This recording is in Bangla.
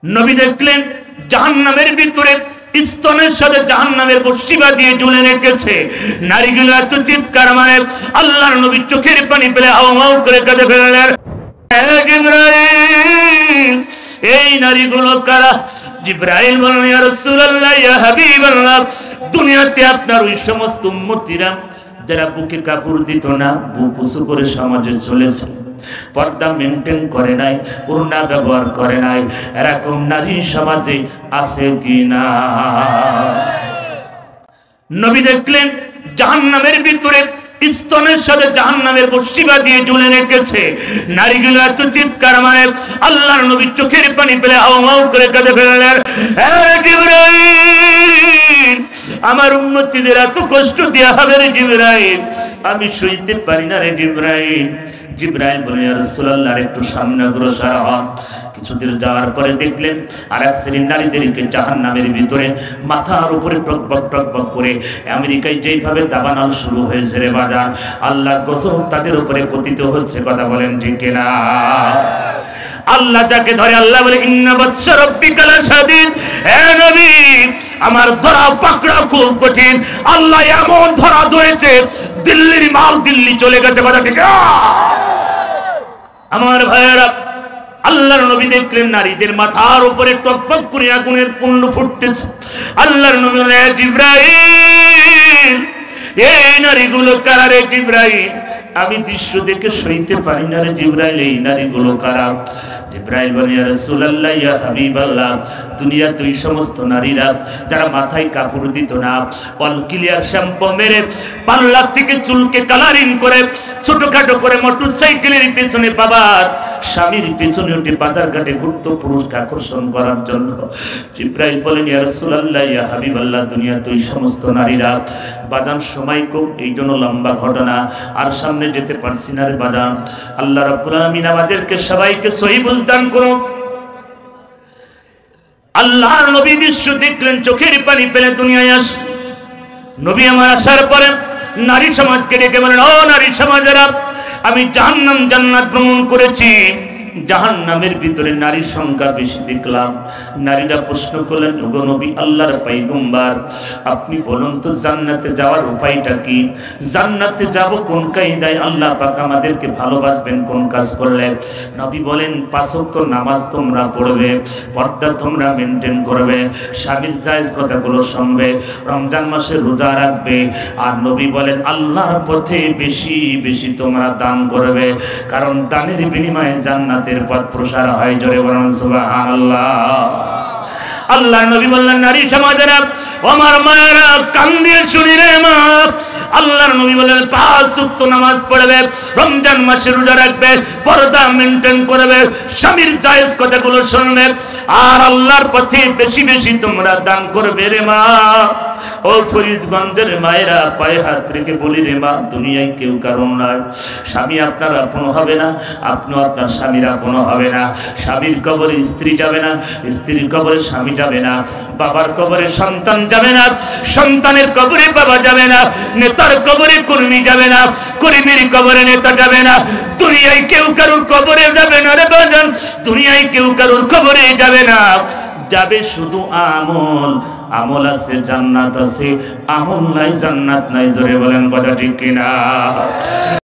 নবী দেখলেন জাহান্নামের ভিতরে স্তনের সাথে জাহান্নামের বর্ষিবা দিয়ে ঝুলে রেখেছে। নারীগুলো এত চিৎকার মানে আল্লাহর নবী চোখের পানি পেলে হাউ হাউ করে কেঁদে ফেললেন। জিবরাইল, এই নারীগুলো কারা? জিবরাইল বললেন, ইয়া রাসূলুল্লাহ, ইয়া হাবিবাল্লাহ, দুনিয়াতে আপনার ওই সমস্ত উম্মতিরা যারা বুকে কাপড় দিত না, বুক উঁচু করে সমাজে চলেছে, পর্দা মেনটেন করে নাই, ওড়না ব্যবহার করে নাই, এরকম নারী সমাজে আছে কিনা? নবী দেখলেন জাহান্নামের ভিতরে স্তনের সাথে জাহান্নামের বর্ষিবা দিয়ে ঝুলে রেখেছে। নারীগুলো এত চিৎকার মানে আল্লাহর নবী চোখের পানি পেলে হাউ হাউ করে কেঁদে ফেললেন। জিবরাইল, আমার উম্মতীদের এত কষ্ট দেয়া হবে রে জিবরাইল, আমি সইতে পারি না রে জিবরাইল। জিবরাইল বলেন, ইয়া রাসূলুল্লাহ, একটু সামনে অগ্রসর হন। কিছুদিন যাওয়ার পরে দেখলেন আর এক শ্রেণীর নারীদেরকে জাহান্নামের ভিতরে মাথার উপরে টকবক টকবক করে আমেরিকায় যেইভাবে দাবানল শুরু হয়েছে রে বাজার, আল্লাহর গজব তাদের উপরে পতিত হচ্ছে। কথা বলেন ঠিক কিনা? আল্লাহ যাকে ধরে আল্লাহ বলে, ইন্না বাতশা রাব্বিকা লাশাদীদ। হে নবী, আমার ধরা পাকড়া খুব কঠিন। আল্লাহ এমন ধরা ধরেছে, দিল্লির মাল দিল্লি চলে গেছে। কথা ঠিক? আমার ভাইয়েরা, আল্লাহর নবী দেখলেন নারীদের মাথার উপরে টকবক করে আগুনের কুণ্ড ফুটতেছে। আল্লাহর নবী বললেন, জিবরাইল, এই নারীগুলো কারা রে জিবরাইল? আমি দৃশ্য দেখে সইতে পারি না রে জিবরাইল, এই নারীগুলো কারা? জিবরাইল বলেন, ইয়া রাসূলুল্লাহ, ইয়া হাবিবাল্লাহ, দুনিয়াতে ওই সমস্ত নারীরা যারা মাথায় কাপড় দিত না, অল ক্লিয়ার শ্যাম্পু মেরে পাল্লা থেকে চুলকে কালারিং করে ছোটখাটো করে মোটরসাইকেলের পেছনে বাবার স্বামীর পেছনে উঠে বাজার ঘাটে ঘুরত পুরুষকে আকর্ষণ করার জন্য। জিবরাইল বলেন, ইয়া রাসূলুল্লাহ, ইয়া হাবিবাল্লাহ, দুনিয়াতে ওই সমস্ত নারীরা বাজান সময় কম, এই জন্য লম্বা ঘটনা আর সামনে যেতে পারছি না রে বাজান। আল্লাহ রাব্বুল আলামিন আমাদেরকে সবাইকে সহিহ বুঝদান করুন। আল্লাহর নবী দৃশ্য দেখলেন, চোখের পানি ফেলে দুনিয়ায় আস। নবী আমার আসার পরে নারী সমাজকে ডেকে বলেন, ও নারী সমাজেরা, আমি জাহান্নাম জান্নাত ভ্রমণ করেছি, জাহান্নামের ভিতরে নারীর সংখ্যা বেশি দেখলাম। নারীরা প্রশ্ন করলেন, ওগো নবী, আল্লাহর পয়গম্বর, আপনি বলুন তো জান্নাতে যাওয়ার উপায়টা কি? জান্নাতে যাব কোন কায়দায়? আল্লাহ পাক আমাদেরকে ভালোবাসবেন কোন কাজ করলে? নবী বলেন, 5 ওয়াক্ত নামাজ তোমরা পড়বে, পর্দা তোমরা মেনটেন করবে, স্বামীর জায়েজ কথাগুলো শুনবে, রমজান মাসে রোজা রাখবে, আর নবী বলেন আল্লাহর পথে বেশি বেশি তোমরা দান করবে, কারণ দানের বিনিময়ে জান্নাতের পথ প্রসার হয়। জোরে বলুন সুবহানাল্লাহ। আল্লাহ নবী বললেন, নারী সমাজেরা, আমার মায়েরা, কান দিয়ে শুনি রে মা, আল্লাহর নবী বললেন 5 ওয়াক্ত নামাজ পড়বে, রমজান মাসে রোজা রাখবে, পর্দা মেনটেন করবে, স্বামীর জায়েজ কথাগুলো শুনবে, আর আল্লাহর পথে বেশি বেশি তোমরা দান করবে রে মা। ও ফরিদগঞ্জের মায়েরা, পায়ে হাত রেখে বলি রে মা, দুনিয়ায় কেউ কারণ নয়। স্বামী আপনার আপন হবে না, আপনিও আপনার স্বামীর আপন হবে না। স্বামীর কবরে স্ত্রী যাবে না, স্ত্রীর কবরে স্বামী যাবে না, বাবার কবরে সন্তান যাবে না, সন্তানের কবরে বাবা যাবে না, নেতার কবরে কর্মী যাবে না, কর্মীর কবরে নেতা যাবে না। দুনিয়ায় কেউ কারোর কবরে যাবে না রে বাজান, দুনিয়ায় কেউ কারোর কবরে যাবে না, যাবে শুধু আমল। আমল আছে জান্নাত আছে, আমল নাই জান্নাত নাই। জোরে বলেন কথা ঠিক কিনা?